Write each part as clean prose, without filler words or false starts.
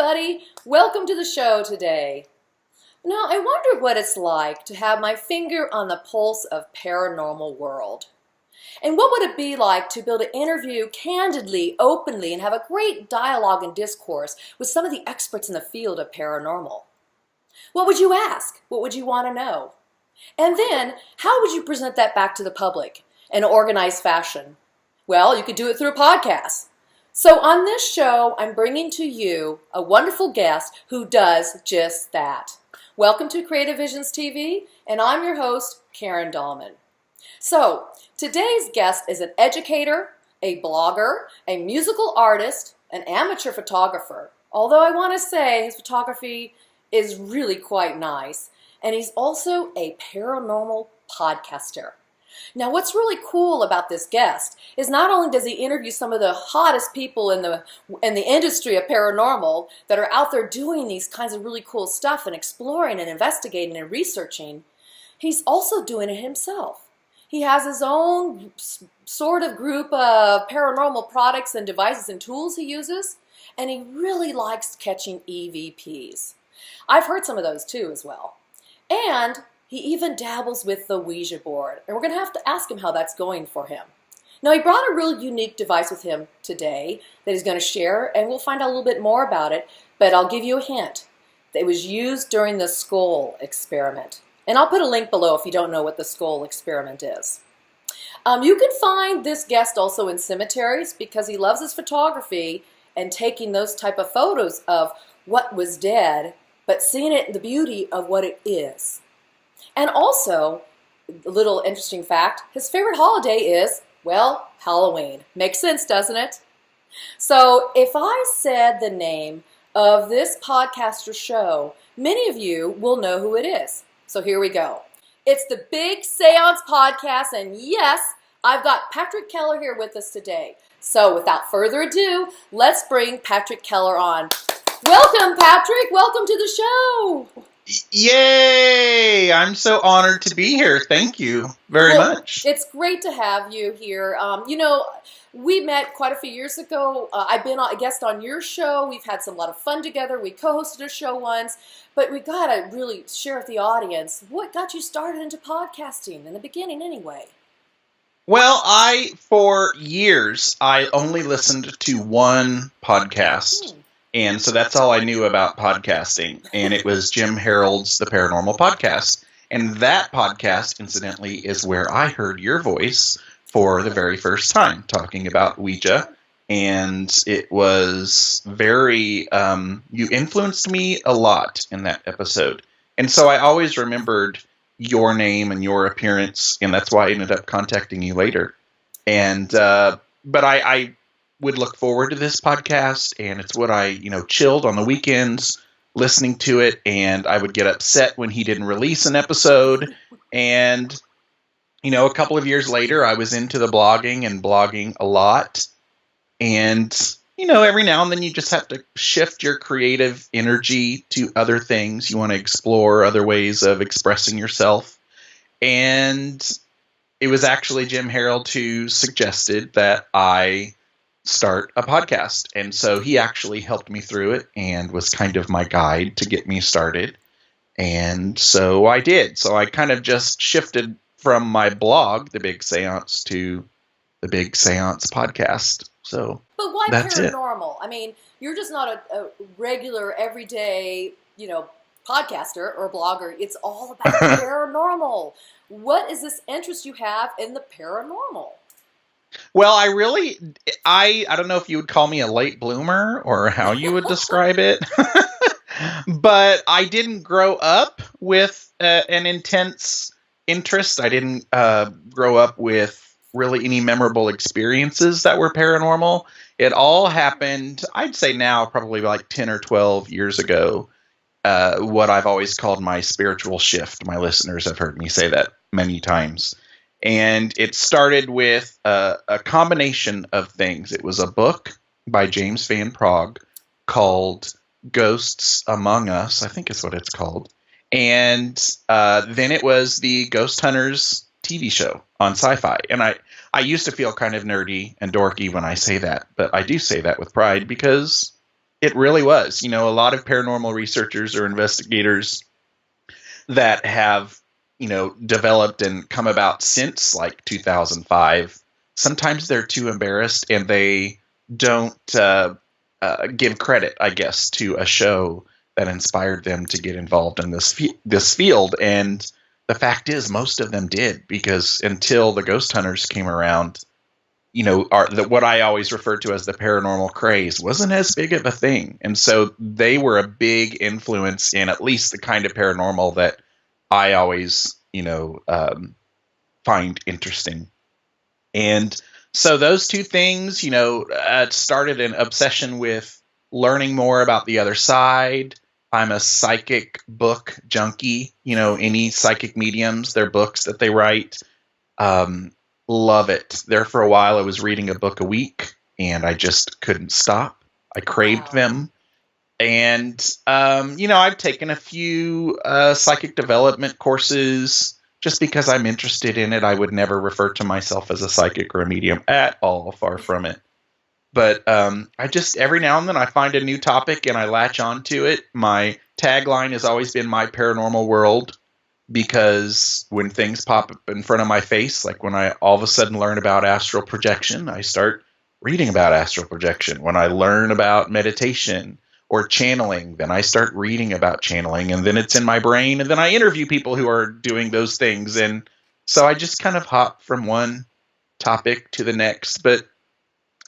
everybody. Welcome to the show today. Now, I wonder what it's like to have my finger on the pulse of paranormal world. And what would it be like to be able to interview candidly, openly, and have a great dialogue and discourse with some of the experts in the field of paranormal? What would you ask? What would you want to know? And then, how would you present that back to the public in an organized fashion? Well, you could do it through a podcast. So on this show, I'm bringing to you a wonderful guest who does just that. Welcome to Creative Visions TV, and I'm your host, Karen Dahlman. So, today's guest is an educator, a blogger, a musical artist, an amateur photographer. Although I want to say his photography is really quite nice. And he's also a paranormal podcaster. Now, what's really cool about this guest is not only does he interview some of the hottest people in the industry of paranormal that are out there doing these kinds of really cool stuff and exploring and investigating and researching, he's also doing it himself. He has his own sort of group of paranormal products and devices and tools he uses, and he really likes catching EVPs. I've heard some of those too as well. And he even dabbles with the Ouija Board, and we're going to have to ask him how that's going for him. Now, he brought a really unique device with him today that he's going to share, and we'll find out a little bit more about it, but I'll give you a hint. It was used during the Scole Experiment. And I'll put a link below if you don't know what the Scole Experiment is. You can find this guest also in cemeteries because he loves his photography and taking those type of photos of what was dead, but seeing it in the beauty of what it is. And also, a little interesting fact, his favorite holiday is, well, Halloween. Makes sense, doesn't it? So if I said the name of this podcaster show, many of you will know who it is. So here we go. It's the Big Séance podcast, and yes, I've got Patrick Keller here with us today. So without further ado, let's bring Patrick Keller on. Welcome, Patrick. Welcome to the show. Yay! I'm so honored to be here. Thank you very much. It's great to have you here. We met quite a few years ago. I've been a guest on your show. We've had a lot of fun together. We co-hosted a show once. But we got to really share with the audience what got you started into podcasting in the beginning anyway. Well, for years, I only listened to one podcast. And so that's all I knew about podcasting. And it was Jim Harold's The Paranormal Podcast. And that podcast, incidentally, is where I heard your voice for the very first time talking about Ouija. And it was very, you influenced me a lot in that episode. And so I always remembered your name and your appearance. And that's why I ended up contacting you later. And, but I would look forward to this podcast, and it's what I, chilled on the weekends listening to it, and I would get upset when he didn't release an episode, and, a couple of years later, I was into the blogging a lot, and, every now and then you just have to shift your creative energy to other things. You want to explore other ways of expressing yourself, and it was actually Jim Harold who suggested that I start a podcast. And so he actually helped me through it and was kind of my guide to get me started. And so I did. So I kind of just shifted from my blog, The Big Séance, to The Big Séance podcast. So but why that's paranormal? It. I mean, you're just not a regular, everyday, podcaster or blogger. It's all about paranormal. What is this interest you have in the paranormal? Well, I don't know if you would call me a late bloomer or how you would describe it, but I didn't grow up with an intense interest. I didn't grow up with really any memorable experiences that were paranormal. It all happened, I'd say now, probably like 10 or 12 years ago, what I've always called my spiritual shift. My listeners have heard me say that many times. And it started with a combination of things. It was a book by James Van Praagh called Ghosts Among Us, I think is what it's called. And then it was the Ghost Hunters TV show on Sci-Fi. And I used to feel kind of nerdy and dorky when I say that, but I do say that with pride because It really was. You know, a lot of paranormal researchers or investigators that have, you know, developed and come about since like 2005, sometimes they're too embarrassed and they don't give credit, I guess, to a show that inspired them to get involved in this field. And the fact is, most of them did, because until the ghost hunters came around, you know, what I always refer to as the paranormal craze wasn't as big of a thing. And so they were a big influence in at least the kind of paranormal that I always, you know, find interesting. And so those two things, you know, started an obsession with learning more about the other side. I'm a psychic book junkie. You know, any psychic mediums, their books that they write, love it. There for a while, I was reading a book a week, and I just couldn't stop. I craved them. And, you know, I've taken a few psychic development courses just because I'm interested in it. I would never refer to myself as a psychic or a medium at all, far from it. But I just, every now and then I find a new topic and I latch onto it. My tagline has always been my paranormal world, because when things pop up in front of my face, like when I all of a sudden learn about astral projection, I start reading about astral projection. When I learn about meditation or channeling, then I start reading about channeling, and then it's in my brain, and then I interview people who are doing those things. And so I just kind of hop from one topic to the next. But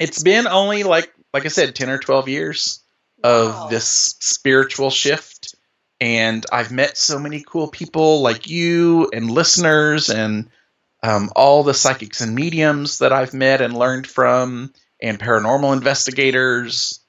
it's been only like I said, 10 or 12 years of this spiritual shift. And I've met so many cool people like you and listeners, and all the psychics and mediums that I've met and learned from, and paranormal investigators.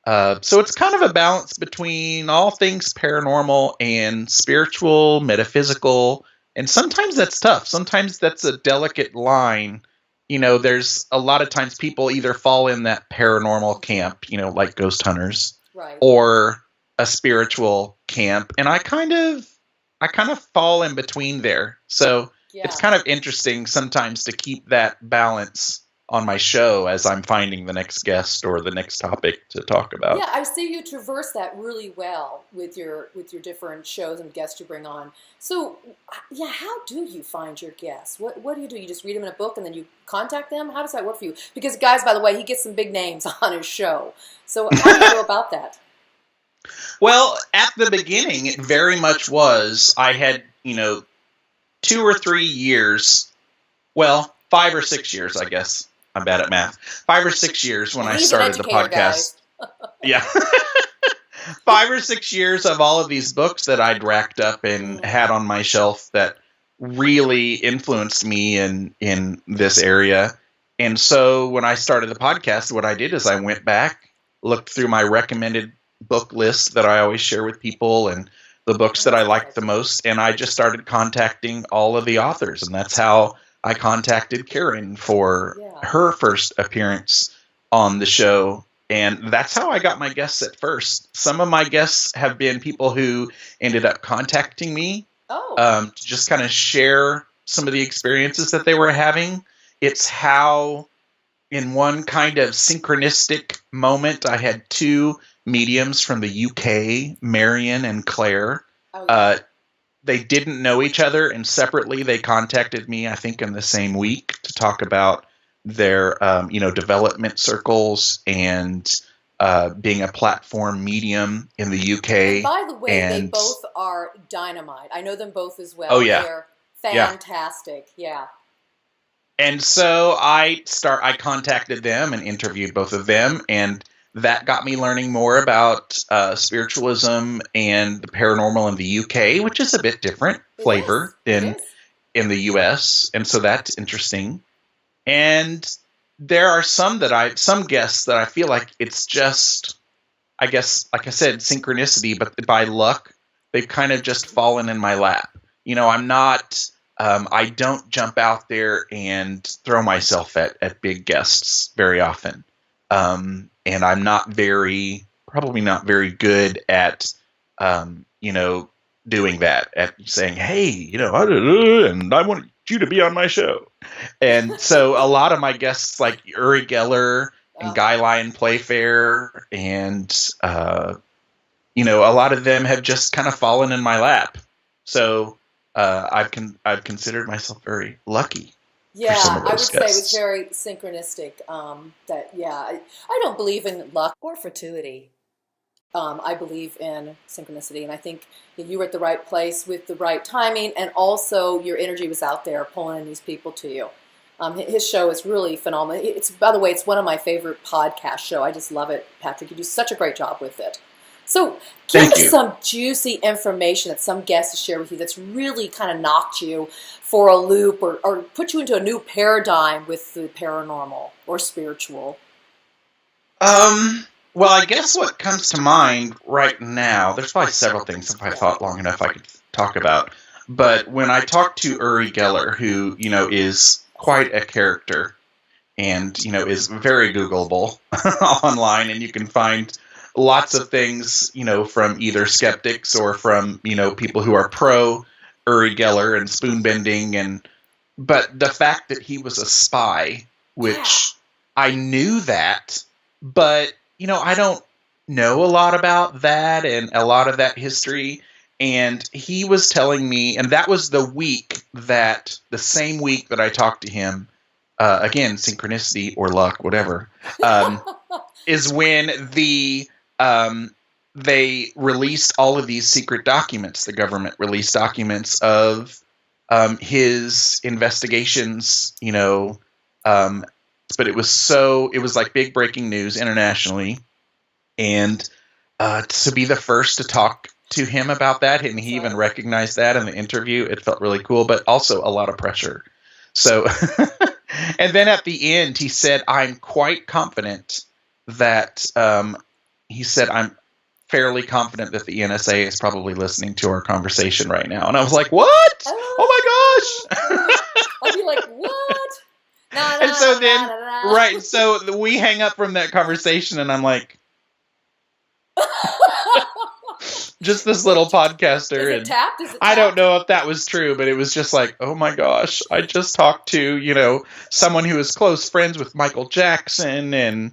So it's kind of a balance between all things paranormal and spiritual, metaphysical. And sometimes that's tough. Sometimes that's a delicate line. You know, there's a lot of times people either fall in that paranormal camp, you know, like ghost hunters, right, or a spiritual camp. And I kind of fall in between there. So it's kind of interesting sometimes to keep that balance on my show as I'm finding the next guest or the next topic to talk about. Yeah, I see you traverse that really well with your different shows and guests you bring on. So, yeah, how do you find your guests? What do? You just read them in a book and then you contact them? How does that work for you? Because, guys, by the way, he gets some big names on his show. So how do you go about that? Well, at the beginning, it very much was. I had, you know, 2 or 3 years, well, 5 or 6 years, I guess. I'm bad at math. 5 or 6 years when I started the podcast. Yeah. 5 or 6 years of all of these books that I'd racked up and had on my shelf that really influenced me in this area. And so when I started the podcast, what I did is I went back, looked through my recommended book list that I always share with people and the books that I liked the most, and I just started contacting all of the authors. And that's how I contacted Karen for her first appearance on the show. And that's how I got my guests at first. Some of my guests have been people who ended up contacting me to just kind of share some of the experiences that they were having. It's how, in one kind of synchronistic moment, I had 2 mediums from the UK, Marion and Claire. They didn't know each other, and separately they contacted me, I think, in the same week to talk about their, development circles and being a platform medium in the UK. And by the way, they both are dynamite. I know them both as well. Oh, yeah. They're fantastic. Yeah. And so I contacted them and interviewed both of them, and that got me learning more about spiritualism and the paranormal in the UK, which is a bit different flavor than in the US. And so that's interesting. And there are some guests that I feel like it's just, I guess, like I said, synchronicity, but by luck, they've kind of just fallen in my lap. You know, I'm not, I don't jump out there and throw myself at big guests very often. And I'm probably not very good at, doing that, at saying, hey, and I want you to be on my show. And so a lot of my guests like Uri Geller and Guy Lyon Playfair, and you know, a lot of them have just kind of fallen in my lap. So I've considered myself very lucky. Yeah, for some of I would those say it was guests. very synchronistic. I don't believe in luck or fortuity. I believe in synchronicity, and I think that you were at the right place with the right timing, and also your energy was out there pulling in these people to you. His show is really phenomenal. By the way, it's one of my favorite podcast show. I just love it, Patrick. You do such a great job with it. So give us some juicy information that some guest has shared with you that's really kind of knocked you for a loop or put you into a new paradigm with the paranormal or spiritual. Well, I guess what comes to mind right now, there's probably several things if I thought long enough I could talk about. But when I talked to Uri Geller, who, you know, is quite a character and, you know, is very Googleable online, and you can find lots of things, you know, from either skeptics or from, you know, people who are pro Uri Geller and spoon bending, but the fact that he was a spy, which I knew that, but you know, I don't know a lot about that and a lot of that history. And he was telling me, and that was the same week that I talked to him, again, synchronicity or luck, whatever, is when they released all of these secret documents. The government released documents of his investigations, you know, but it was like big breaking news internationally, and to be the first to talk to him about that, and he even recognized that in the interview, it felt really cool, but also a lot of pressure. So, and then at the end, he said, I'm quite confident that, I'm fairly confident that the NSA is probably listening to our conversation right now. And I was like, what? Oh my gosh. I'd be like, what? And so then, right, so we hang up from that conversation, and I'm like, just this little podcaster. Is it tapped? I don't know if that was true, but it was just like, oh my gosh, I just talked to, you know, someone who is close friends with Michael Jackson and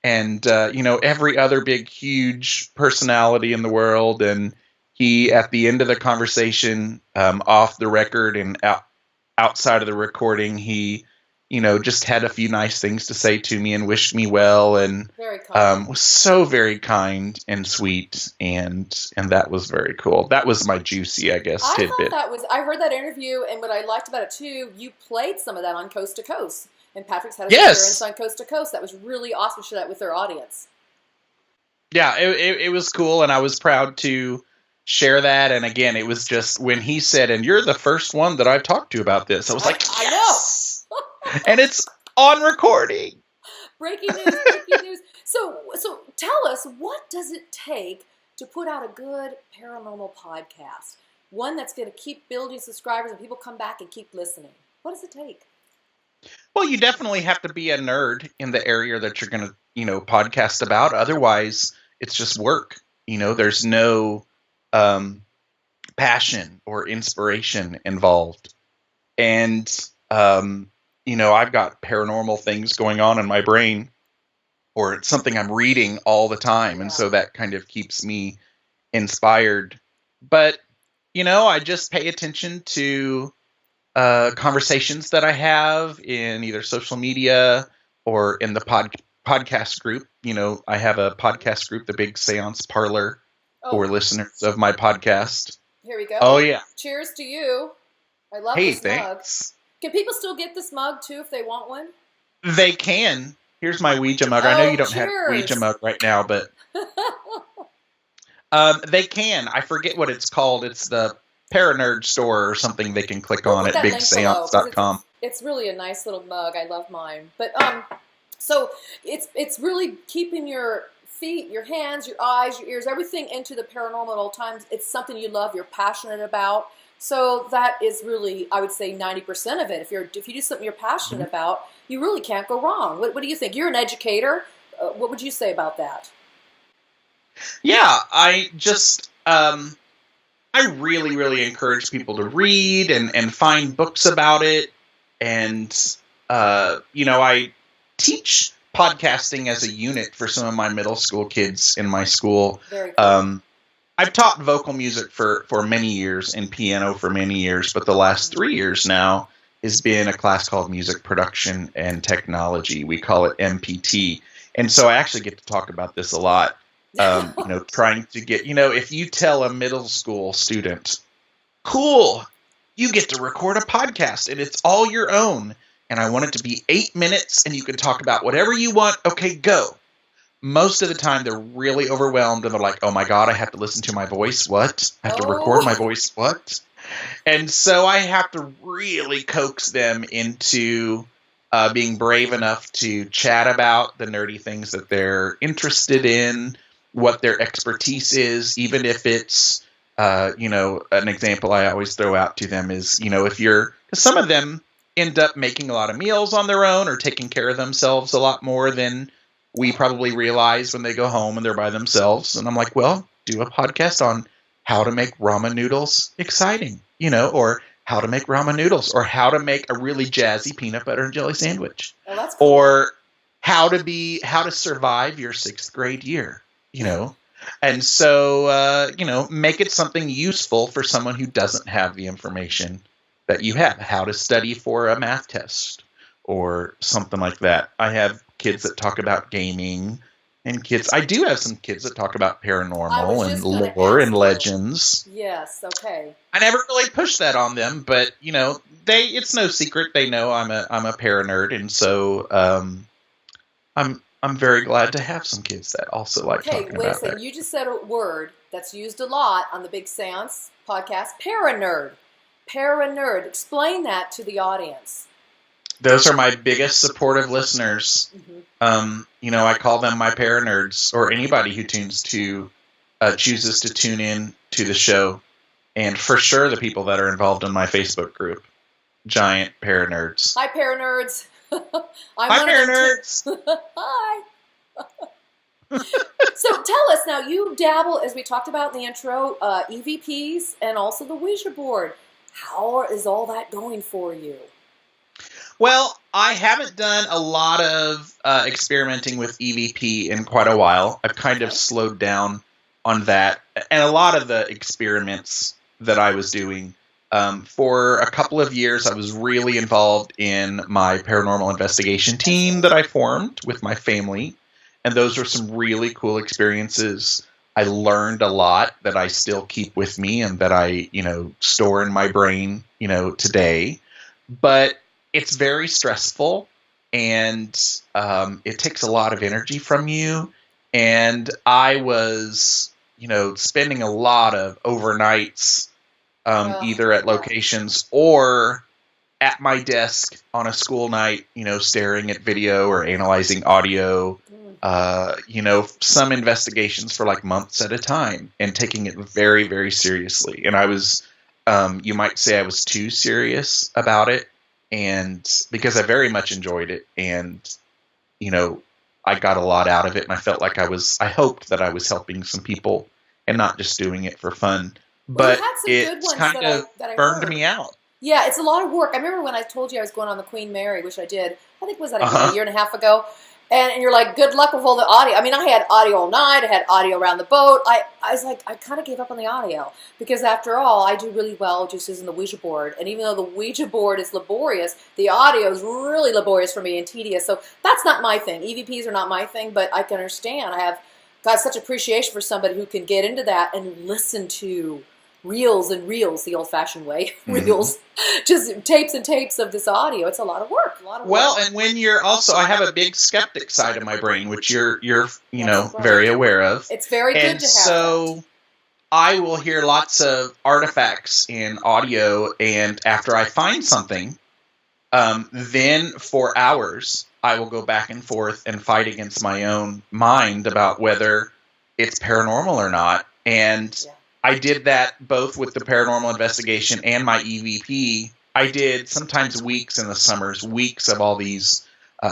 you know, every other big, huge personality in the world. And he, at the end of the conversation, off the record and outside of the recording, he, you know, just had a few nice things to say to me and wished me well, and was so very kind and sweet, and that was very cool. That was my juicy, I guess, tidbit. I heard that interview, and what I liked about it too, you played some of that on Coast to Coast, and Patrick's had a experience on Coast to Coast. That was really awesome to share that with their audience. Yeah, it was cool, and I was proud to share that. And again, it was just when he said, and you're the first one that I've talked to about this, I was like, yes! I know! And it's on recording. Breaking news. So tell us, what does it take to put out a good paranormal podcast? One that's going to keep building subscribers and people come back and keep listening. What does it take? Well, you definitely have to be a nerd in the area that you're going to, you know, podcast about. Otherwise, it's just work. You know, there's no passion or inspiration involved. And you know, I've got paranormal things going on in my brain, or it's something I'm reading all the time. And so that kind of keeps me inspired. But, you know, I just pay attention to conversations that I have in either social media or in the podcast group. You know, I have a podcast group, the Big Séance Parlor, for listeners of my podcast. Here we go. Oh, yeah. Cheers to you. I love this mug. Thanks. Can people still get this mug, too, if they want one? They can. Here's my Ouija mug. I know you don't have a Ouija mug right now, but they can. I forget what it's called. It's the Paranerd store or something they can click on at bigseance.com. It's really a nice little mug. I love mine. But so it's really keeping your feet, your hands, your eyes, your ears, everything into the paranormal at all times. It's something you love, you're passionate about. So that is really, I would say, 90% of it. If you do something you're passionate about, you really can't go wrong. What do you think? You're an educator. What would you say about that? Yeah, I just I really, really encourage people to read and find books about it. And you know, I teach podcasting as a unit for some of my middle school kids in my school. Very cool. I've taught vocal music for many years and piano for many years, but the last 3 years now has been a class called Music Production and Technology. We call it MPT. And so I actually get to talk about this a lot. Trying to get, if you tell a middle school student, cool, you get to record a podcast and it's all your own. And I want it to be 8 minutes and you can talk about whatever you want. Okay, go. Most of the time, they're really overwhelmed, and they're like, oh, my God, I have to listen to my voice. What? I have to record my voice. What? And so I have to really coax them into being brave enough to chat about the nerdy things that they're interested in, what their expertise is, even if it's, an example I always throw out to them is, because some of them end up making a lot of meals on their own or taking care of themselves a lot more than we probably realize when they go home and they're by themselves. And I'm like, well, do a podcast on how to make ramen noodles exciting, or how to make ramen noodles, or how to make a really jazzy peanut butter and jelly sandwich, that's cool. Or how to survive your 6th grade year, And so, make it something useful for someone who doesn't have the information that you have, how to study for a math test or something like that. I have kids that talk about gaming, and I do have some kids that talk about paranormal and lore and legends. Yes, okay. I never really pushed that on them, but it's no secret they know I'm a para-nerd, and so I'm very glad to have some kids that also like talking about that. Okay, wait a second. You just said a word that's used a lot on the Big Séance podcast, para-nerd. Para-nerd. Explain that to the audience. Those are my biggest supportive listeners. Mm-hmm. I call them my para-nerds, or anybody who chooses to tune in to the show. And for sure, the people that are involved in my Facebook group, giant para-nerds. Hi, para-nerds. Hi, para-nerds. Hi. So tell us now, you dabble, as we talked about in the intro, EVPs and also the Ouija board. How is all that going for you? Well, I haven't done a lot of experimenting with EVP in quite a while. I've kind of slowed down on that. And a lot of the experiments that I was doing, for a couple of years, I was really involved in my paranormal investigation team that I formed with my family. And those were some really cool experiences. I learned a lot that I still keep with me and that I, store in my brain, today. But it's very stressful, and it takes a lot of energy from you. And I was, spending a lot of overnights, either at locations or at my desk on a school night, staring at video or analyzing audio. Some investigations for like months at a time and taking it very, very seriously. And I was, you might say I was too serious about it. And because I very much enjoyed it, and, I got a lot out of it, and I felt like I hoped that I was helping some people and not just doing it for fun. But it's kind of burned me out. Yeah, it's a lot of work. I remember when I told you I was going on the Queen Mary, which I did, I think was that a year and a half ago. And you're like, good luck with all the audio. I mean, I had audio all night. I had audio around the boat. I was like, I kind of gave up on the audio. Because after all, I do really well just using the Ouija board. And even though the Ouija board is laborious, the audio is really laborious for me and tedious. So that's not my thing. EVPs are not my thing, but I can understand. I have got such appreciation for somebody who can get into that and listen to reels and reels, the old-fashioned way, reels, just tapes and tapes of this audio. It's a lot of work. Well, and when you're also, I have a big skeptic side of my brain, which you're very aware of. It's very good to have. And so I will hear lots of artifacts in audio, and after I find something, then for hours I will go back and forth and fight against my own mind about whether it's paranormal or not. And I did that both with the paranormal investigation and my EVP. I did sometimes weeks in the summers, weeks of all these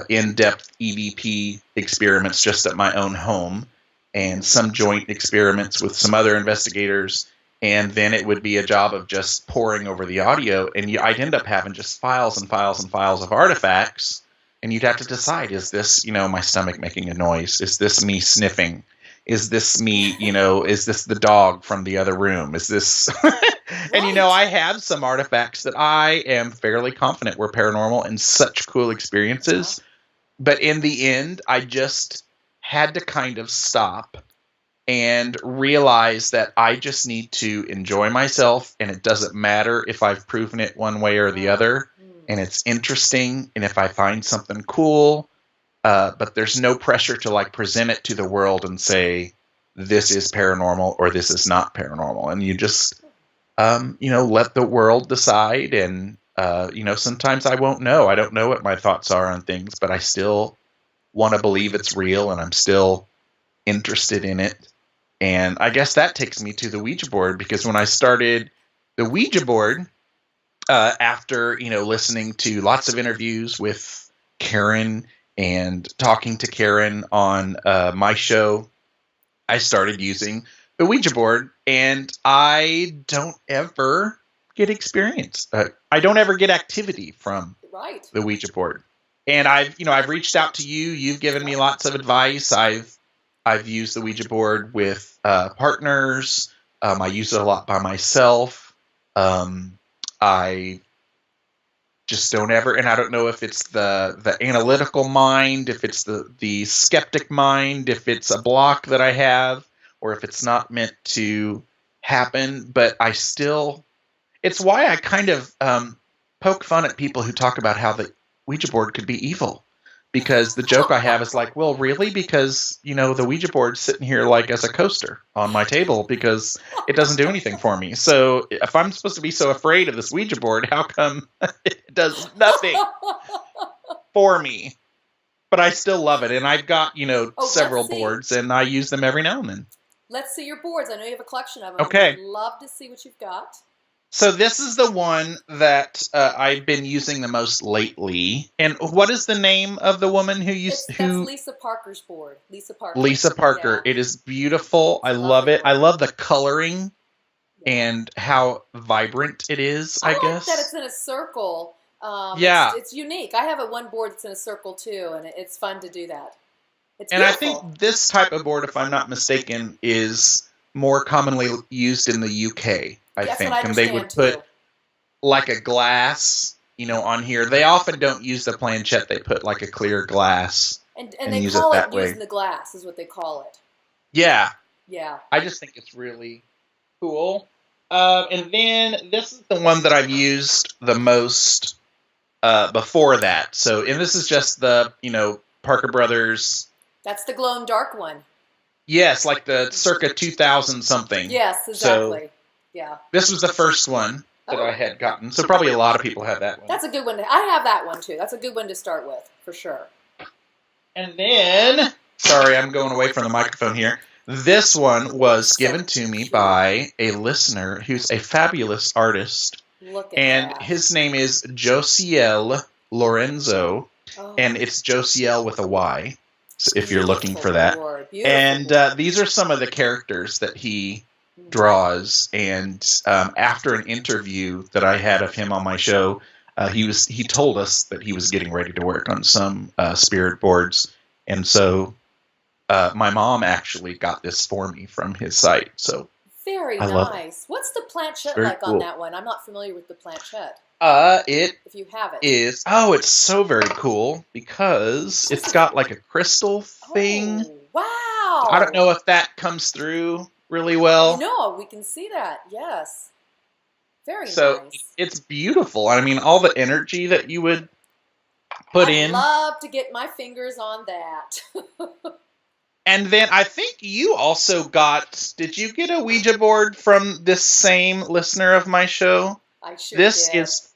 in-depth EVP experiments just at my own home, and some joint experiments with some other investigators. And then it would be a job of just poring over the audio, and I'd end up having just files and files and files of artifacts. And you'd have to decide, is this, my stomach making a noise? Is this me sniffing? Is this me, is this the dog from the other room? Is this... And, I have some artifacts that I am fairly confident were paranormal and such cool experiences. But in the end, I just had to kind of stop and realize that I just need to enjoy myself, and it doesn't matter if I've proven it one way or the other, and it's interesting, and if I find something cool, but there's no pressure to like present it to the world and say, this is paranormal or this is not paranormal. And you just, let the world decide. And, sometimes I won't know. I don't know what my thoughts are on things, but I still want to believe it's real, and I'm still interested in it. And I guess that takes me to the Ouija board, because when I started the Ouija board, after, listening to lots of interviews with Karen and talking to Karen on my show, I started using the Ouija board, and I don't ever get experience. I don't ever get activity from the Ouija board. And I've reached out to you. You've given me lots of advice. I've used the Ouija board with partners. I use it a lot by myself. I just don't ever, and I don't know if it's the analytical mind, if it's the skeptic mind, if it's a block that I have, or if it's not meant to happen. But I still, it's why I kind of poke fun at people who talk about how the Ouija board could be evil. Because the joke I have is like, well, really? Because, the Ouija board's sitting here like as a coaster on my table because it doesn't do anything for me. So if I'm supposed to be so afraid of this Ouija board, how come it does nothing for me? But I still love it. And I've got, several boards, and I use them every now and then. Let's see your boards. I know you have a collection of them. Okay. I'd love to see what you've got. So this is the one that I've been using the most lately. And what is the name of the woman who used That's Lisa Parker's board. Lisa Parker. Lisa Parker. Yeah. It is beautiful. I love it. I love the coloring and how vibrant it is, I guess. Like that it's in a circle. It's unique. I have one board that's in a circle too, and it's fun to do that. It's beautiful. I think this type of board, if I'm not mistaken, is more commonly used in the UK. I think, and they would put like a glass, on here. They often don't use the planchette; they put like a clear glass, and they use call it that it way. Using the glass is what they call it. Yeah, yeah. I just think it's really cool. And then this is the one that I've used the most before that. So, and this is just the Parker Brothers. That's the glow in dark one. Yes, like the circa 2000 something. Yes, exactly. So, yeah. This was the first one that I had gotten. So probably a lot of people have that one. That's a good one. I have that one too. That's a good one to start with, for sure. And then, sorry, I'm going away from the microphone here. This one was given to me by a listener who's a fabulous artist. Look at and that. His name is Josiel Lorenzo. And it's Josiel with a Y, if you're looking for that. And these are some of the characters that he draws. And after an interview that I had of him on my show, he told us that he was getting ready to work on some spirit boards. And so my mom actually got this for me from his site. So very nice. What's the planchette like on that one? I'm not familiar with the planchette. If you have it. It's so very cool because it's got like a crystal thing. Oh, wow. I don't know if that comes through really well. No, we can see that. Yes. Very nice. So it's beautiful. I mean, all the energy that you would put in. I'd love to get my fingers on that. And then I think you also did you get a Ouija board from this same listener of my show? I sure This did. is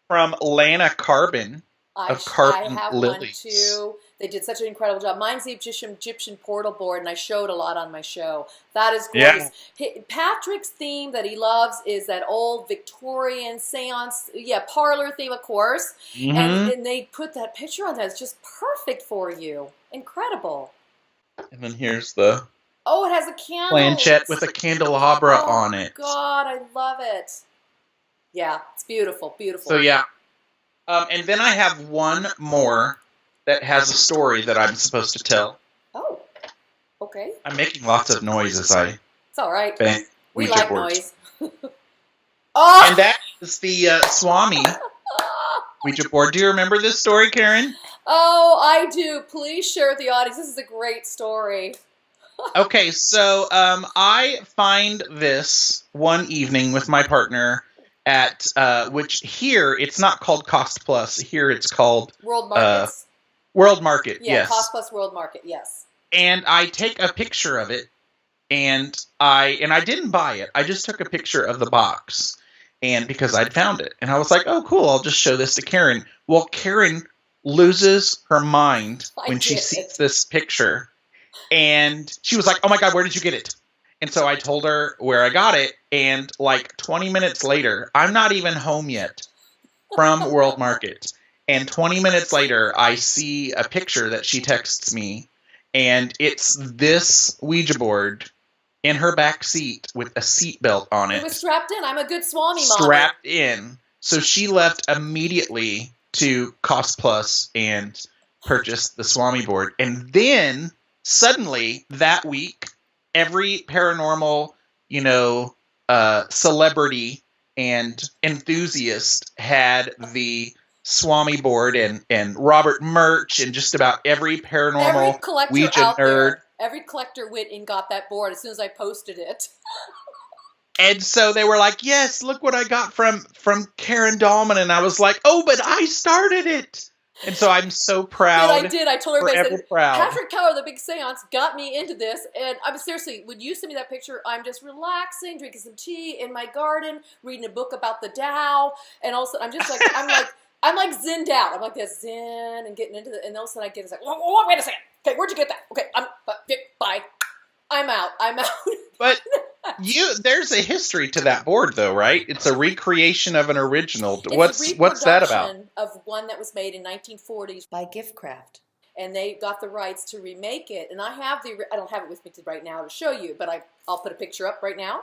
from Lana Carbon of Carbon I have Lillies. One too. They did such an incredible job. Mine's the Egyptian portal board, and I showed a lot on my show. That is gorgeous. Yeah. Patrick's theme that he loves is that old Victorian seance, parlor theme, of course. Mm-hmm. And they put that picture on that. It's just perfect for you. Incredible. And then here's the it has a candle. planchette with a candelabra on it. God, I love it. Yeah, it's beautiful, beautiful. So yeah. And then I have one more that has a story that I'm supposed to tell. Oh, okay. I'm making lots of noise as I It's all right. bang We Ouija like boards. noise. Oh! And that is the Swami Ouija board. Do you remember this story, Karen? Oh, I do. Please share with the audience. This is a great story. Okay, so I find this one evening with my partner at, which here, it's not called Cost Plus. Here it's called World Markets. World Market, Yeah, yes. Cost Plus World Market, yes. And I take a picture of it, and I didn't buy it. I just took a picture of the box, and because I'd found it. And I was like, oh, cool, I'll just show this to Karen. Well, Karen loses her mind when she sees this picture. And she was like, oh my God, where did you get it? And so I told her where I got it. And like 20 minutes later, I'm not even home yet from World Market. And 20 minutes later, I see a picture that she texts me. And it's this Ouija board in her back seat with a seatbelt on it. It was strapped in. I'm a good Swami mom. Strapped in. So she left immediately to Cost Plus and purchased the Swami board. And then suddenly that week, every paranormal, celebrity and enthusiast had the Swami board, and Robert Murch and just about every paranormal Ouija nerd. Every collector went and got that board as soon as I posted it. And so they were like, yes, look what I got from Karen Dahlman. And I was like, oh, but I started it. And so I'm so proud. I did. I told everybody, I said, proud. Patrick Keller, the big seance, got me into this. And I'm seriously, when you send me that picture, I'm just relaxing, drinking some tea in my garden, reading a book about the Tao. And also, I'm just like, I'm like zinned out. I'm like this zen and getting into it. And all of a sudden I get this like, whoa, wait a second. Okay, where'd you get that? Okay, bye. I'm out. But there's a history to that board, though, right? It's a recreation of an original. What's that about? Of one that was made in 1940s by Giftcraft, and they got the rights to remake it. And I don't have it with me right now to show you, but I'll put a picture up right now.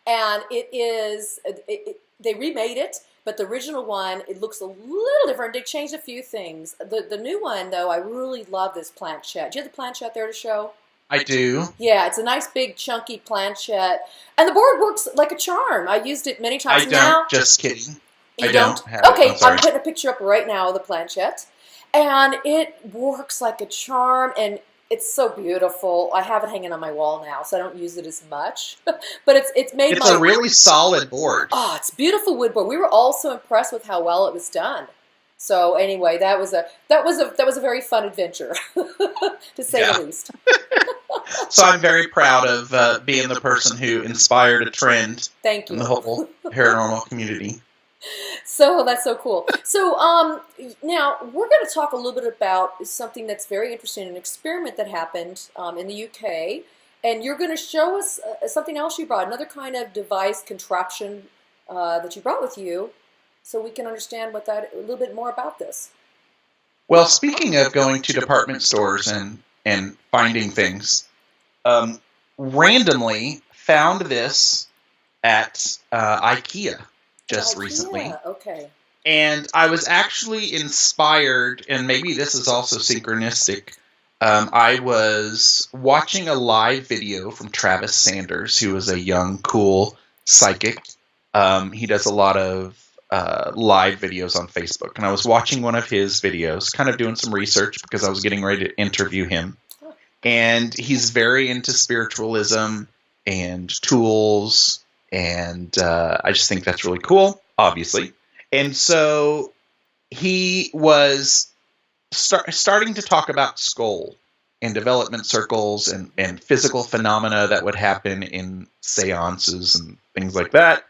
And they remade it, but the original one, it looks a little different. They changed a few things. The new one, though, I really love this planchette. Do you have the planchette there to show? I do. Yeah, it's a nice big chunky planchette. And the board works like a charm. I used it many times. I don't, just kidding. I don't have okay, it. I'm putting a picture up right now of the planchette. And it works like a charm, and it's so beautiful. I have it hanging on my wall now, so I don't use it as much. But it's made It's a really solid board. Oh, it's beautiful wood board. We were all so impressed with how well it was done. So anyway, that was a very fun adventure, to say the least. So I'm very proud of being the person who inspired a trend. Thank you. In the whole paranormal community. So that's so cool. So now we're going to talk a little bit about something that's very interesting, an experiment that happened in the UK, and you're going to show us something else you brought, another kind of device contraption that you brought with you, so we can understand a little bit more about this. Well, speaking of going to department stores and finding things, randomly found this at IKEA just recently. Okay. And I was actually inspired, and maybe this is also synchronistic. I was watching a live video from Travis Sanders, who is a young, cool psychic. He does a lot of live videos on Facebook. And I was watching one of his videos, kind of doing some research because I was getting ready to interview him. And he's very into spiritualism and tools, and I just think that's really cool, obviously. And so he was starting to talk about Scole and development circles and physical phenomena that would happen in seances and things like that.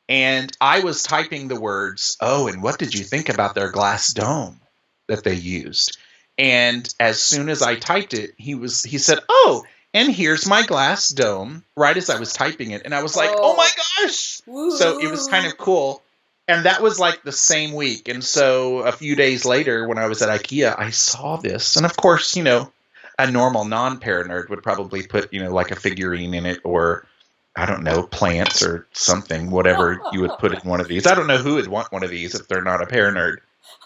And I was typing the words, oh, and what did you think about their glass dome that they used? And as soon as I typed it, he said, oh, and here's my glass dome, right as I was typing it. And I was like, oh my gosh. Woo. So it was kind of cool. And that was like the same week. And so a few days later, when I was at IKEA, I saw this. And of course, a normal non-para-nerd would probably put, like a figurine in it, or I don't know, plants or something, whatever you would put in one of these. I don't know who would want one of these if they're not a para-nerd.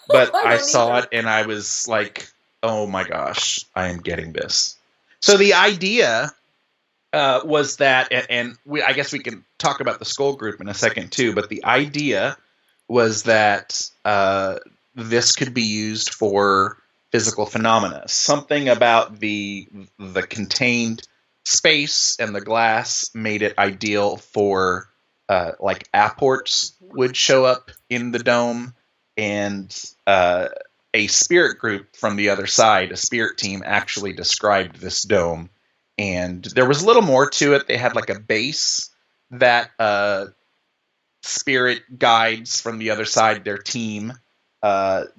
But I saw it and I was like, oh my gosh, I am getting this. So the idea was that, and I guess we can talk about the Scole group in a second too, but the idea was that this could be used for physical phenomena. Something about the contained space and the glass made it ideal for like apports would show up in the dome, and a spirit group from the other side, a spirit team, actually described this dome. And there was a little more to it. They had like a base that spirit guides from the other side, their team,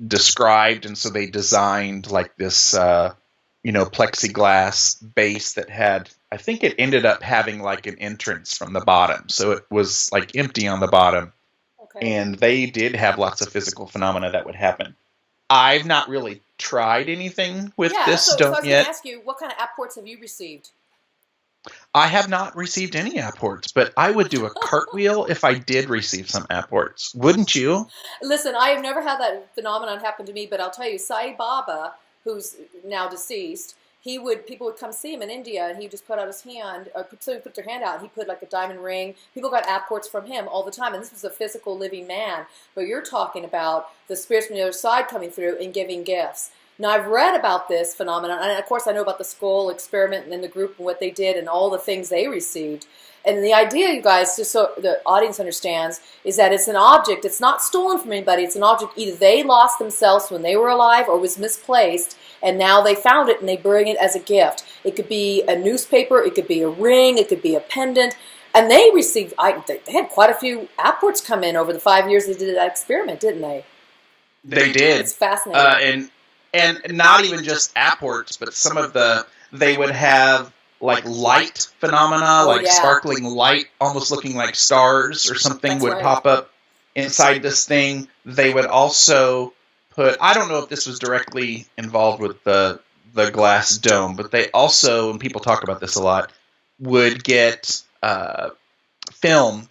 described. And so they designed like this, plexiglass base that had, I think it ended up having like an entrance from the bottom. So it was like empty on the bottom. Okay. And they did have lots of physical phenomena that would happen. I've not really tried anything with this dome yet. So I was going to ask you, what kind of apports have you received? I have not received any apports, but I would do a cartwheel if I did receive some apports. Wouldn't you? Listen, I have never had that phenomenon happen to me, but I'll tell you, Sai Baba, who's now deceased, people would come see him in India, and he just put out his hand, or somebody put their hand out, and he put like a diamond ring. People got apports from him all the time, and this was a physical living man. But you're talking about the spirits from the other side coming through and giving gifts. Now, I've read about this phenomenon, and of course I know about the Scole Experiment and the group and what they did and all the things they received. And the idea, you guys, just so the audience understands, is that it's an object. It's not stolen from anybody. It's an object either they lost themselves when they were alive or was misplaced, and now they found it and they bring it as a gift. It could be a newspaper. It could be a ring. It could be a pendant. And they received, they had quite a few apports come in over the 5 years they did that experiment, didn't they? They did. It's fascinating. And not even just apports, but some of they would have like light phenomena, sparkling light, almost looking like stars or something pop up inside this thing. They would also put, I don't know if this was directly involved with the glass dome, but they also, and people talk about this a lot, would get camera film,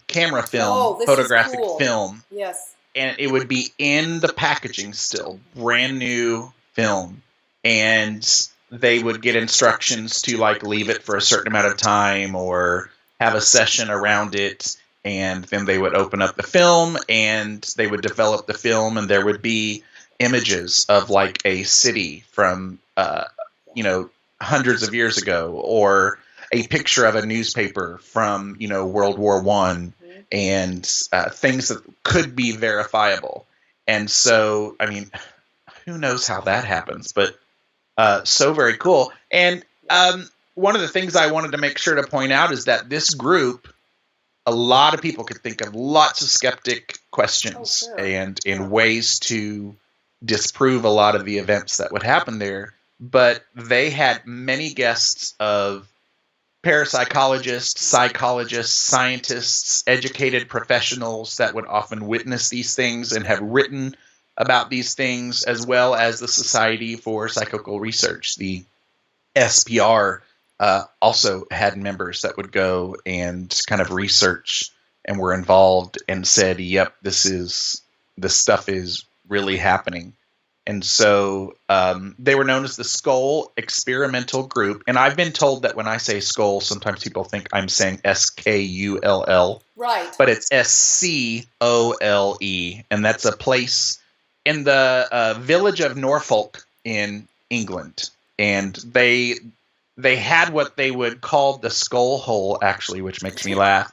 photographic film. Yes. And it would be in the packaging still, brand new film. And they would get instructions to like leave it for a certain amount of time or have a session around it. And then they would open up the film and they would develop the film, and there would be images of like a city from, hundreds of years ago, or a picture of a newspaper from, World War I, and things that could be verifiable. And so, I mean, who knows how that happens, but so very cool. And one of the things I wanted to make sure to point out is that this group, a lot of people could think of lots of skeptic questions and ways to disprove a lot of the events that would happen there. But they had many guests of parapsychologists, psychologists, scientists, educated professionals that would often witness these things and have written about these things, as well as the Society for Psychical Research. The SPR also had members that would go and kind of research and were involved and said, yep, this stuff is really happening. And so they were known as the Scole Experimental Group. And I've been told that when I say Scole, sometimes people think I'm saying Skull. Right. But it's Scole. And that's a place in the village of Norfolk in England. And they had what they would call the skull hole, actually, which makes me laugh.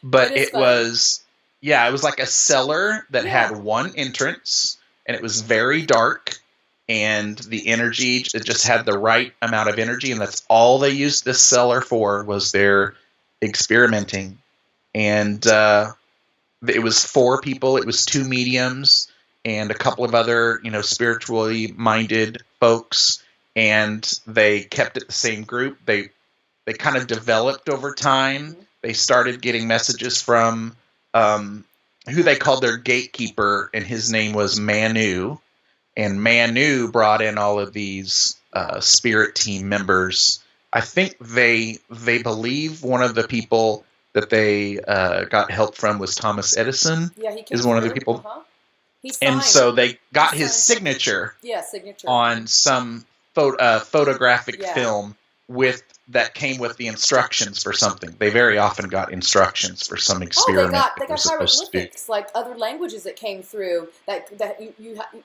But it was like a cellar that had one entrance. And it was very dark, and the energy, it just had the right amount of energy, and that's all they used this cellar for, was their experimenting. And it was 4 people. It was 2 mediums and a couple of other, spiritually minded folks, and they kept it the same group. They kind of developed over time. They started getting messages from who they called their gatekeeper, and his name was Manu. And Manu brought in all of these spirit team members. I think they believe one of the people that they got help from was Thomas Edison. Yeah, he is one of the people. He and so they got his signature signature on some photographic film that came with the instructions for something. They very often got instructions for some experiment. They got hieroglyphics, like other languages that came through that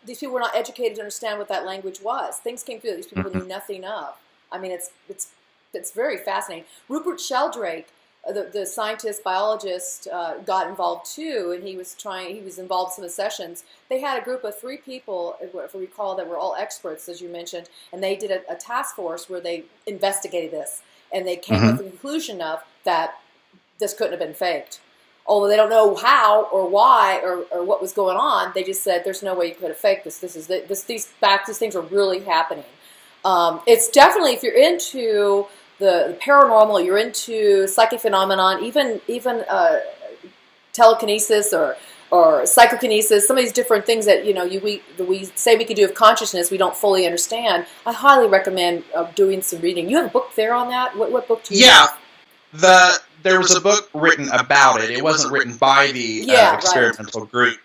these people were not educated to understand what that language was. Things came through that these people knew nothing of. I mean, it's very fascinating. Rupert Sheldrake, the scientist, biologist, got involved too, and he was involved in some of the sessions. They had a group of 3 people, if I recall, that were all experts, as you mentioned, and they did a task force where they investigated this, and they came with the conclusion of that this couldn't have been faked. Although they don't know how or why or what was going on, they just said there's no way you could have faked this. These things are really happening. It's definitely, if you're into the paranormal, you're into psychic phenomenon, even telekinesis or psychokinesis, some of these different things that we say we can do with consciousness, we don't fully understand. I highly recommend doing some reading. You have a book there on that? What book do you have? There was a book written about it. It wasn't written by the experimental group.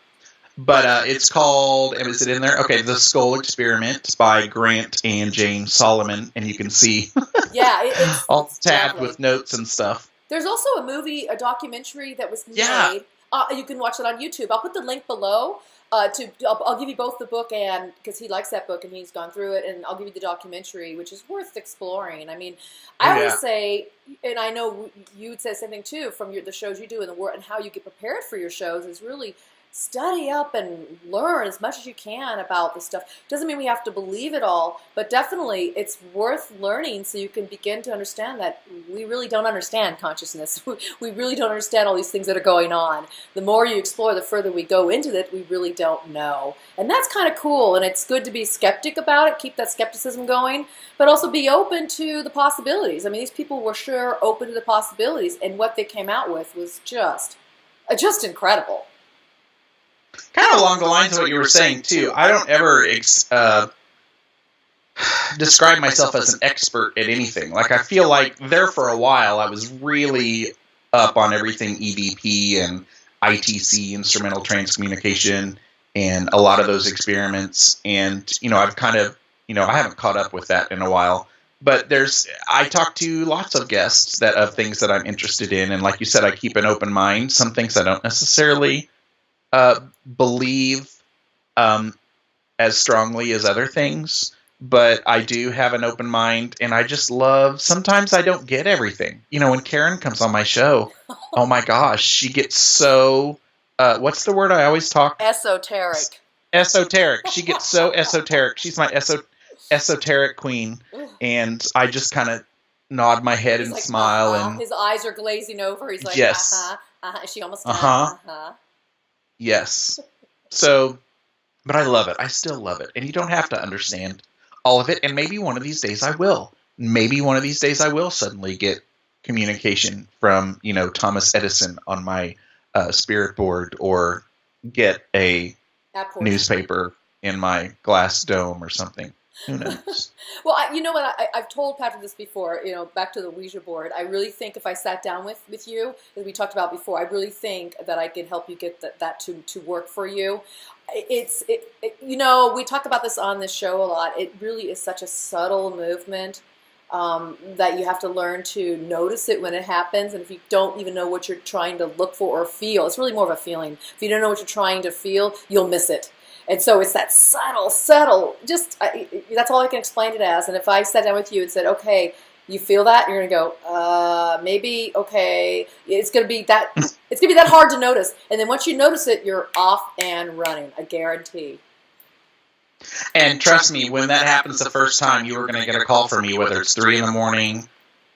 But it's called, is it in there? Okay, The Scole Experiment by Grant and James Solomon. And you can see it's all tabbed lovely. with notes and stuff. There's also a documentary that was made. You can watch it on YouTube. I'll put the link below. I'll give you both the book, and because he likes that book and he's gone through it, and I'll give you the documentary, which is worth exploring. I mean, I always say, and I know you would say the same thing too, from the shows you do in the world and how you get prepared for your shows, is really study up and learn as much as you can about this stuff. Doesn't mean we have to believe it all, but definitely it's worth learning so you can begin to understand that we really don't understand consciousness. We really don't understand all these things that are going on. The more you explore, the further we go into it, we really don't know. And that's kind of cool, and it's good to be skeptic about it, keep that skepticism going, but also be open to the possibilities. I mean, these people were sure open to the possibilities, and what they came out with was just incredible. Kind of along the lines of what you were saying, too. I don't ever describe myself as an expert at anything. Like, I feel like there for a while I was really up on everything EVP and ITC, instrumental transcommunication, and a lot of those experiments. And, I've kind of, I haven't caught up with that in a while. But I talk to lots of guests of things that I'm interested in. And like you said, I keep an open mind. Some things I don't necessarily believe as strongly as other things, but I do have an open mind, and I just love, sometimes I don't get everything. When Karen comes on my show, oh my gosh, she gets so, what's the word I always talk? Esoteric. Esoteric. She gets so esoteric. She's my esoteric queen, and I just kind of nod my head and smile. And his eyes are glazing over. He's like, yes. Is she almost done? Yes. So, but I love it. I still love it. And you don't have to understand all of it. And maybe one of these days I will. Maybe one of these days I will suddenly get communication from, Thomas Edison on my spirit board, or get a newspaper in my glass dome or something. Who knows? Well, you know what? I've told Patrick this before, back to the Ouija board. I really think if I sat down with you, as we talked about before, I really think that I could help you get that to work for you. We talk about this on this show a lot. It really is such a subtle movement that you have to learn to notice it when it happens. And if you don't even know what you're trying to look for or feel, it's really more of a feeling. If you don't know what you're trying to feel, you'll miss it. And so it's that subtle, that's all I can explain it as. And if I sat down with you and said, okay, you feel that? And you're going to go, maybe, okay. It's going to be that hard to notice. And then once you notice it, you're off and running, I guarantee. And trust me, when that happens the first time, you are going to get a call from me, whether it's 3 a.m.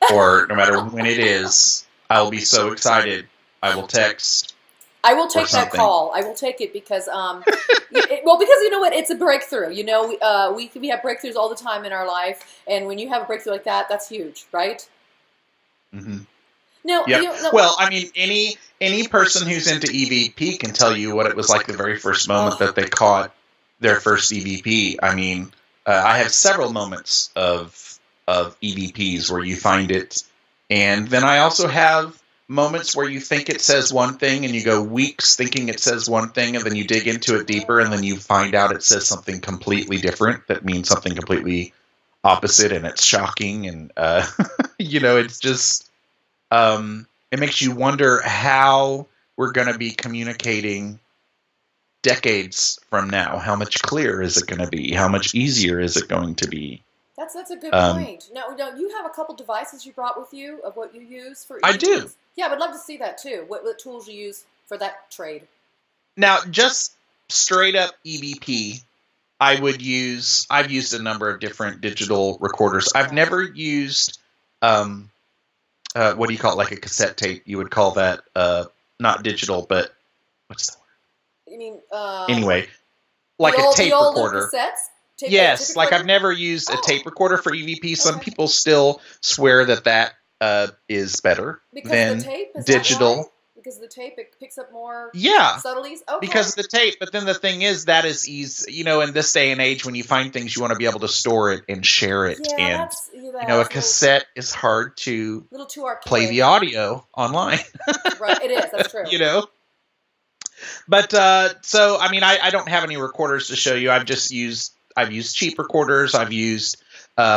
or no matter when it is. I will be so excited. I will text. I will take that call. I will take it because, because you know what? It's a breakthrough. We have breakthroughs all the time in our life, and when you have a breakthrough like that, that's huge, right? Mm-hmm. Now, yep. Well, I mean, any person who's into EVP can tell you what it was like the very first moment that they caught their first EVP. I mean, I have several moments of EVPs where you find it, and then I also have moments where you think it says one thing and you go weeks thinking it says one thing, and then you dig into it deeper and then you find out it says something completely different that means something completely opposite, and it's shocking, and it's just it makes you wonder how we're going to be communicating decades from now. How much clearer is it going to be? How much easier is it going to be? That's a good point. Now, you have a couple devices you brought with you of what you use for EVPs? I do. Yeah, I would love to see that too. What tools you use for that trade? Now, just straight up EVP, I've used a number of different digital recorders. I've never used, what do you call it, like a cassette tape? You would call that, not digital, but what's the word? You mean, anyway, like a tape recorder. Cassettes? Yes, like I've never used a tape recorder for EVP. Some people still swear that is better than the tape? Is digital. That why? Because the tape, it picks up more subtleties? Okay. Because of the tape. But then the thing is, that is easy. In this day and age, when you find things, you want to be able to store it and share it. Yeah, and, a cassette is hard to play the audio online. Right, it is. That's true. But, so, I mean, I don't have any recorders to show you. I've used cheap recorders. I've used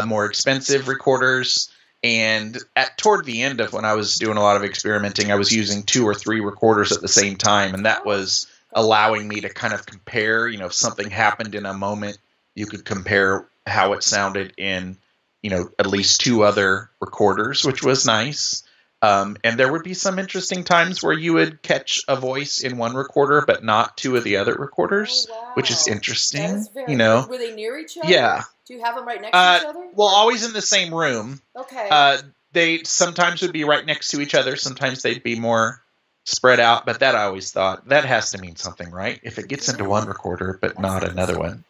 more expensive recorders. And toward the end of when I was doing a lot of experimenting, I was using 2 or 3 recorders at the same time. And that was allowing me to kind of compare, if something happened in a moment, you could compare how it sounded in, at least 2 other recorders, which was nice. And there would be some interesting times where you would catch a voice in one recorder, but not 2 of the other recorders, which is interesting. That is very Were they near each other? Yeah. Do you have them right next to each other? Well, always in the same room. Okay. They sometimes would be right next to each other. Sometimes they'd be more spread out. But that I always thought, that has to mean something, right? If it gets into one recorder, but not another one.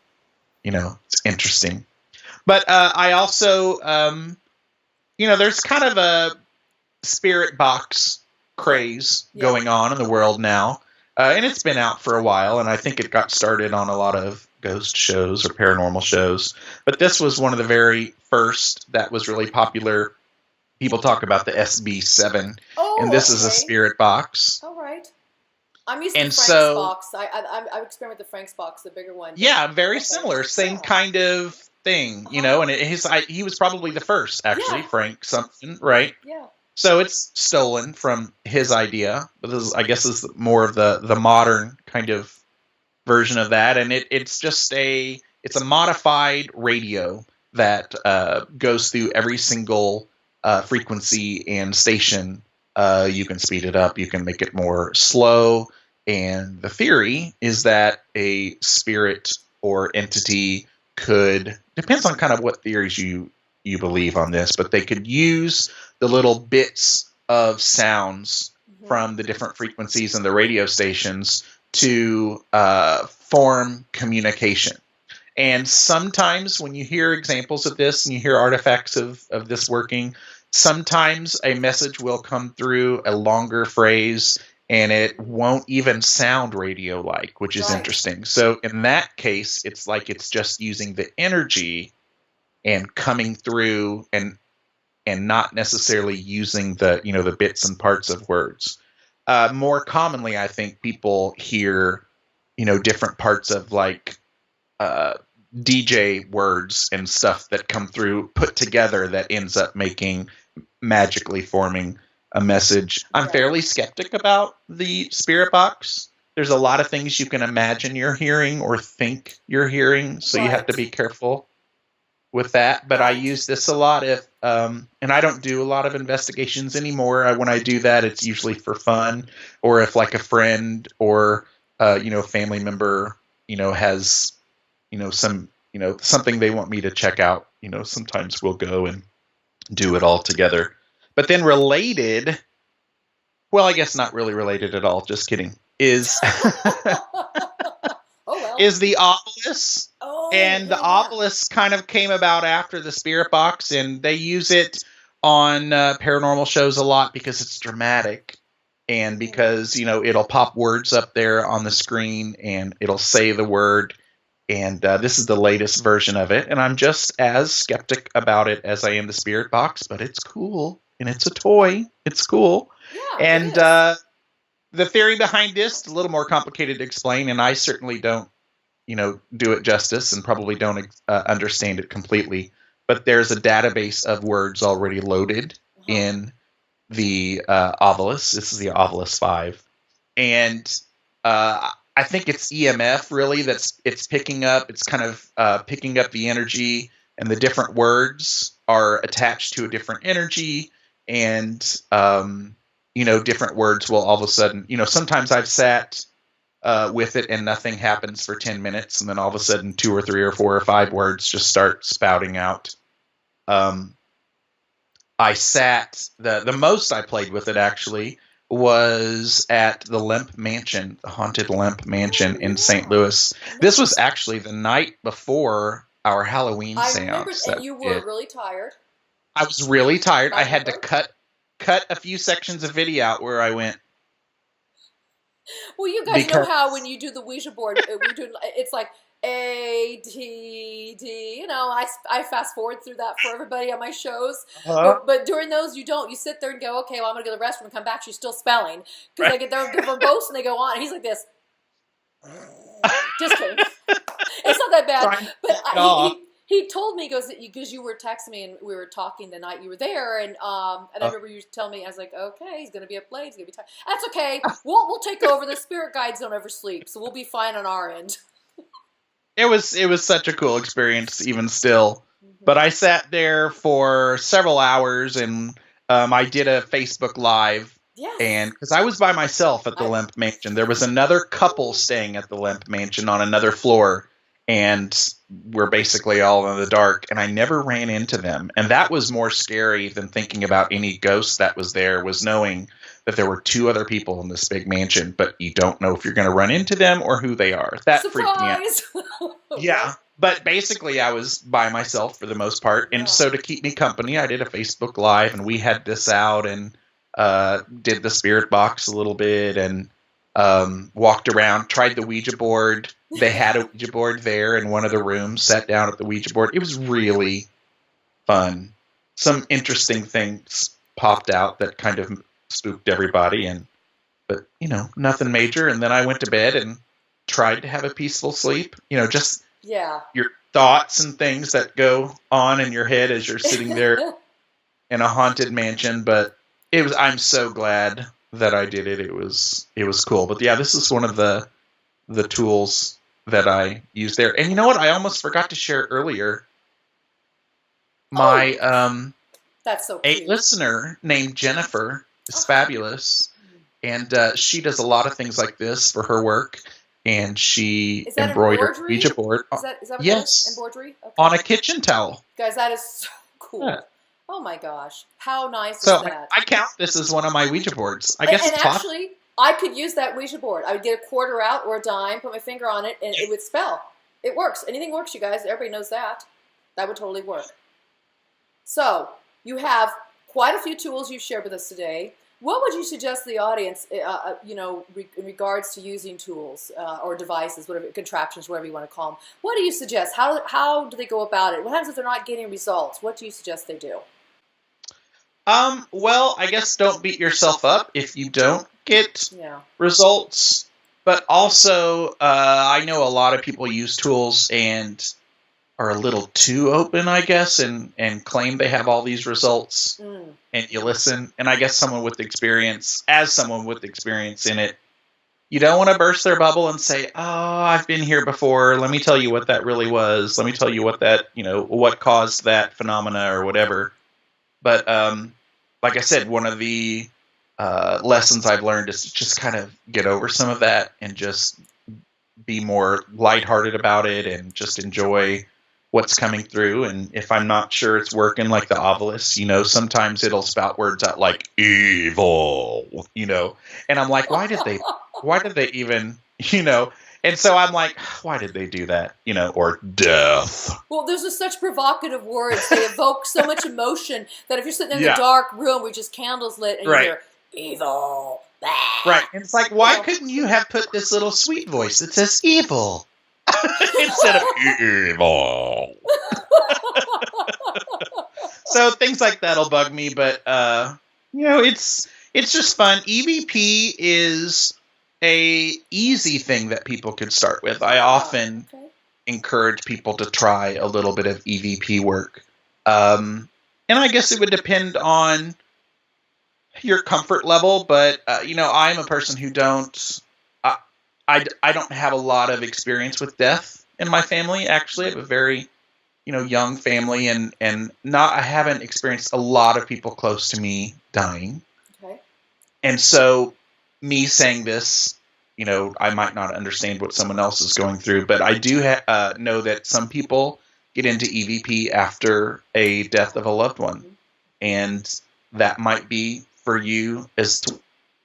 It's interesting. But I also, there's kind of a spirit box craze going on in the world now. And it's been out for a while, and I think it got started on a lot of ghost shows or paranormal shows. But this was one of the very first that was really popular. People talk about the SB7, and this is a spirit box. All right. I'm used to Frank's box. I experiment with the Frank's box, the bigger one. Yeah, very similar. Same kind of thing, and he was probably the first, actually, Frank something, right? Yeah. So it's stolen from his idea, but this is, I guess, is more of the modern kind of version of that, and it's a modified radio that goes through every single frequency and station. You can speed it up, you can make it more slow, and the theory is that a spirit or entity depends on kind of what theories you believe on this, but they could use the little bits of sounds from the different frequencies and the radio stations to form communication. And sometimes when you hear examples of this and you hear artifacts of this working, sometimes a message will come through a longer phrase and it won't even sound radio-like, which is interesting. So in that case, it's like it's just using the energy and coming through and not necessarily using the bits and parts of words. More commonly, I think people hear, different parts of like DJ words and stuff that come through put together that ends up magically forming a message. I'm fairly skeptic about the spirit box. There's a lot of things you can imagine you're hearing or think you're hearing, so you have to be careful with that. But I use this a lot and I don't do a lot of investigations anymore. When I do that, it's usually for fun, or if like a friend or family member has something they want me to check out. Sometimes we'll go and do it all together. But then related, well, I guess not really related at all. Just kidding. Is is the obelisk. The obelisk kind of came about after the spirit box, and they use it on paranormal shows a lot because it's dramatic, and because it'll pop words up there on the screen and it'll say the word. And this is the latest version of it, and I'm just as skeptic about it as I am the spirit box, but it's cool, and it's a toy. It's cool. Yeah, and the theory behind this is a little more complicated to explain, and I certainly don't, do it justice and probably don't understand it completely. but there's a database of words already loaded in the Ovilus. This is the Ovilus 5. And I think it's EMF really it's picking up. It's kind of picking up the energy, and the different words are attached to a different energy. And, different words will all of a sudden, sometimes I've sat with it and nothing happens for 10 minutes. And then all of a sudden 2 or 3 or 4 or 5 words just start spouting out. I sat, the most I played with it actually was at the Lemp Mansion, the haunted Lemp Mansion in St. Louis. This was actually the night before our Halloween seance. I remember, and you were really tired. I was really tired. I had to cut a few sections of video out where I went. Well, you guys know how when you do the Ouija board, it's like A, D, D. I fast forward through that for everybody on my shows. But during those, you don't. You sit there and go, okay, well, I'm going to go to the restroom and come back. She's still spelling. Because they get their verbose and they go on. And he's like this. Just kidding. It's not that bad. But he told me, he goes, because you were texting me and we were talking the night you were there, and I remember you telling me, I was like, okay, he's going to be up late, he's going to be tired. That's okay. We'll take over. The spirit guides don't ever sleep, so we'll be fine on our end. It was such a cool experience, even still. But I sat there for several hours, and I did a Facebook Live. Yes. And because I was by myself at the Lemp Mansion, there was another couple staying at the Lemp Mansion on another floor. And we're basically all in the dark, and I never ran into them. And that was more scary than thinking about any ghost that was there, was knowing that there were 2 other people in this big mansion, but you don't know if you're going to run into them or who they are. That freaked me out. Yeah. But basically, I was by myself for the most part. And so to keep me company, I did a Facebook Live, and we had this out and did the spirit box a little bit and walked around, tried the Ouija board. They had a Ouija board there in one of the rooms, sat down at the Ouija board. It was really fun. Some interesting things popped out that kind of spooked everybody, but nothing major. And then I went to bed and tried to have a peaceful sleep. Just your thoughts and things that go on in your head as you're sitting there in a haunted mansion. But I'm so glad that I did it. It was cool. But yeah, this is one of the tools that I use there. And you know what? I almost forgot to share earlier. My that's so cute. A listener named Jennifer is fabulous, and she does a lot of things like this for her work. And she embroidered Ouija board. Is that what yes, embroidery? Okay. On a kitchen towel. Guys, that is so cool. Yeah. Oh my gosh, how nice is that? I count this as one of my Ouija boards. I guess. And actually, I could use that Ouija board. I would get a quarter out or a dime, put my finger on it, and it would spell. It works. Anything works, you guys. Everybody knows that. That would totally work. So, you have quite a few tools you've shared with us today. What would you suggest the audience, in regards to using tools or devices, whatever, contraptions, whatever you want to call them? What do you suggest? How do they go about it? What happens if they're not getting results? What do you suggest they do? Well, I guess don't beat yourself up if you don't get results. But also, I know a lot of people use tools and are a little too open, I guess, and claim they have all these results. And you listen. And I guess someone with experience in it, you don't want to burst their bubble and say, oh, I've been here before. Let me tell you what that really was. Let me tell you what that, what caused that phenomena or whatever. But like I said, one of the lessons I've learned is to just kind of get over some of that and just be more lighthearted about it and just enjoy what's coming through. And if I'm not sure it's working, like the Ovilus, sometimes it'll spout words out like evil, and I'm like, why did they even, and so I'm like, why did they do that, or death? Well, those are such provocative words. They evoke so much emotion that if you're sitting in a dark room with just candles lit and you hear evil, right, and it's like, why couldn't you have put this little sweet voice that says evil instead of evil? So things like that'll bug me, but it's just fun. EVP is a easy thing that people could start with. I often encourage people to try a little bit of EVP work. And I guess it would depend on your comfort level, but I'm a person who I don't have a lot of experience with death in my family. Actually, I have a very young family, and I haven't experienced a lot of people close to me dying. Okay. And so, me saying this, I might not understand what someone else is going through, but I do know that some people get into EVP after a death of a loved one, and that might be for you as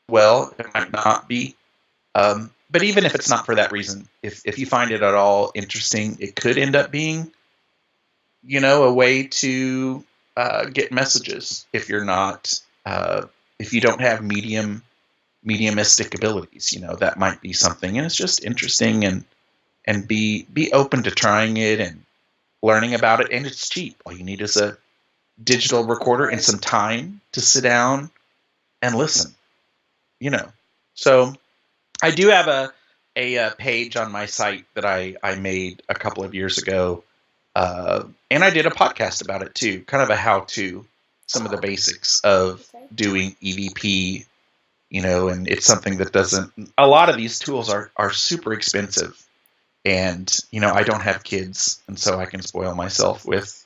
well. It might not be. But even if it's not for that reason, if you find it at all interesting, it could end up being, a way to get messages if you're not, if you don't have mediumistic abilities, that might be something. And it's just interesting, and be open to trying it and learning about it. And it's cheap. All you need is a digital recorder and some time to sit down and listen, So I do have a page on my site that I made a couple of years ago. And I did a podcast about it too, kind of a how-to, some of the basics of doing EVP, and it's something that a lot of these tools are super expensive. And, I don't have kids, and so I can spoil myself with,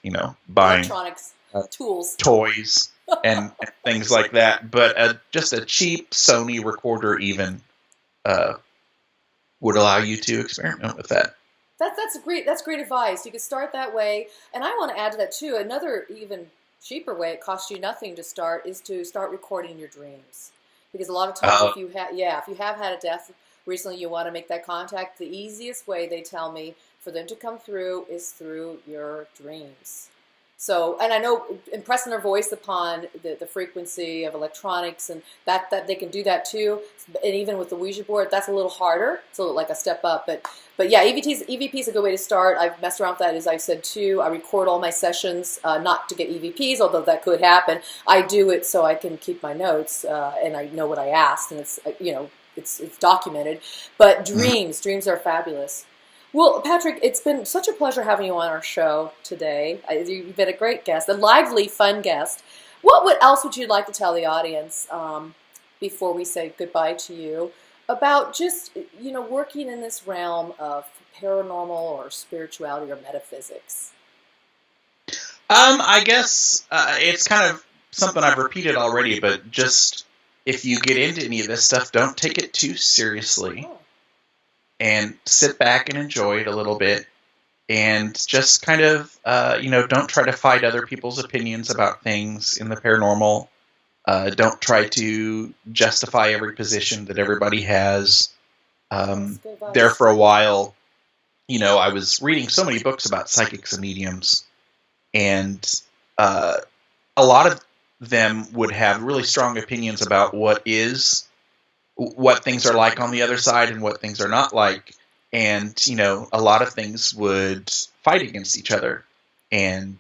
buying electronics, tools, toys, and things like that. But just a cheap Sony recorder even would allow you to experiment with that. That's great. That's great advice. You could start that way. And I want to add to that too. Another even cheaper way, it costs you nothing to start, is to start recording your dreams. Because a lot of times, if you have had a death recently, you want to make that contact. The easiest way, they tell me, for them to come through is through your dreams. So, and I know impressing their voice upon the frequency of electronics, and that they can do that too. And even with the Ouija board, that's a little harder. It's like a step up. But yeah, EVP is a good way to start. I've messed around with that, as I said too. I record all my sessions, not to get EVPs, although that could happen. I do it so I can keep my notes, and I know what I asked, and it's it's documented. But dreams are fabulous. Well, Patrick, it's been such a pleasure having you on our show today. You've been a great guest, a lively, fun guest. What else would you like to tell the audience before we say goodbye to you about just, working in this realm of paranormal or spirituality or metaphysics? I guess it's kind of something I've repeated already, but just if you get into any of this stuff, don't take it too seriously. Oh. And sit back and enjoy it a little bit, and just kind of, don't try to fight other people's opinions about things in the paranormal. Don't try to justify every position that everybody has. There for a while, I was reading so many books about psychics and mediums, and a lot of them would have really strong opinions about what things are like on the other side and what things are not like. And, a lot of things would fight against each other. And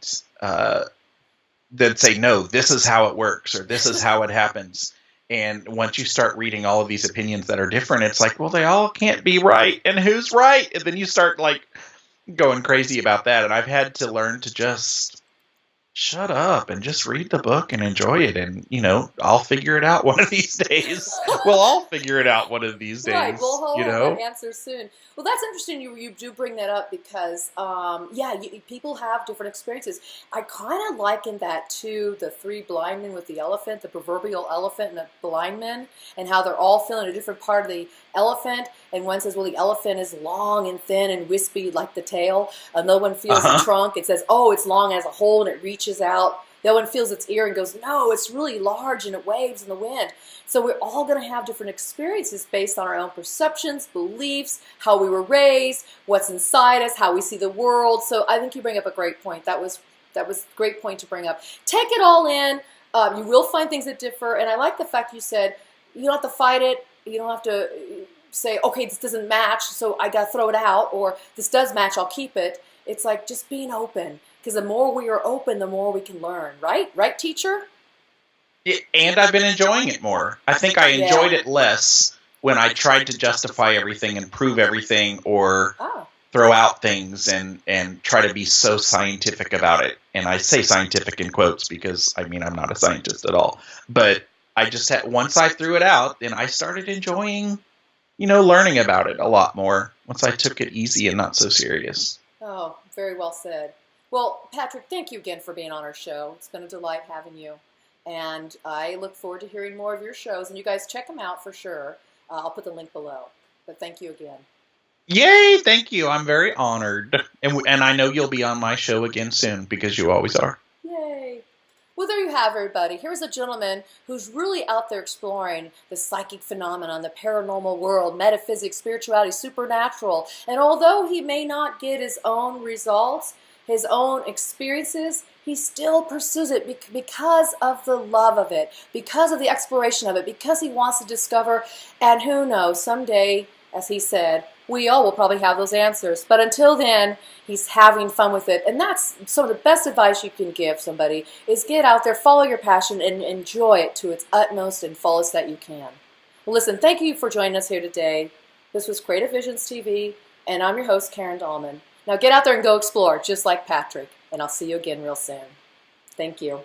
they'd say, no, this is how it works, or this is how it happens. And once you start reading all of these opinions that are different, it's like, well, they all can't be right. And who's right? And then you start going crazy about that. And I've had to learn to just shut up and just read the book and enjoy it. And, I'll figure it out one of these days. We'll all figure it out one of these days. Right, we'll hold that answer soon. Well, that's interesting you do bring that up because, people have different experiences. I kind of liken that to the three blind men with the elephant, the proverbial elephant and the blind men, and how they're all feeling a different part of the elephant. And one says, well, the elephant is long and thin and wispy like the tail. Another one feels the trunk. It says, oh, it's long as a hole and it reaches out. The other one feels its ear and goes, no, it's really large and it waves in the wind. So we're all going to have different experiences based on our own perceptions, beliefs, how we were raised, what's inside us, how we see the world. So I think you bring up a great point. That was a great point to bring up. Take it all in. You will find things that differ. And I like the fact you said you don't have to fight it. You don't have to say, okay, this doesn't match, so I got to throw it out. Or this does match, I'll keep it. It's like just being open. Because the more we are open, the more we can learn. Right? Right, teacher? And I've been enjoying it more. I think I enjoyed it less when I tried to justify everything and prove everything, or throw out things and try to be so scientific about it. And I say scientific in quotes because, I mean, I'm not a scientist at all. But I just had, once I threw it out, then I started enjoying, learning about it a lot more once I took it easy and not so serious. Oh, very well said. Well, Patrick, thank you again for being on our show. It's been a delight having you. And I look forward to hearing more of your shows. And you guys check them out for sure. I'll put the link below. But thank you again. Yay! Thank you. I'm very honored. And I know you'll be on my show again soon because you always are. Yay! Well, there you have everybody. Here's a gentleman who's really out there exploring the psychic phenomenon, the paranormal world, metaphysics, spirituality, supernatural. And although he may not get his own results, his own experiences, he still pursues it because of the love of it, because of the exploration of it, because he wants to discover. And who knows, someday, as he said, we all will probably have those answers. But until then, he's having fun with it. And that's some of the best advice you can give somebody is get out there, follow your passion, and enjoy it to its utmost and fullest that you can. Well, listen, thank you for joining us here today. This was Creative Visions TV, and I'm your host, Karen Dahlman. Now get out there and go explore, just like Patrick, and I'll see you again real soon. Thank you.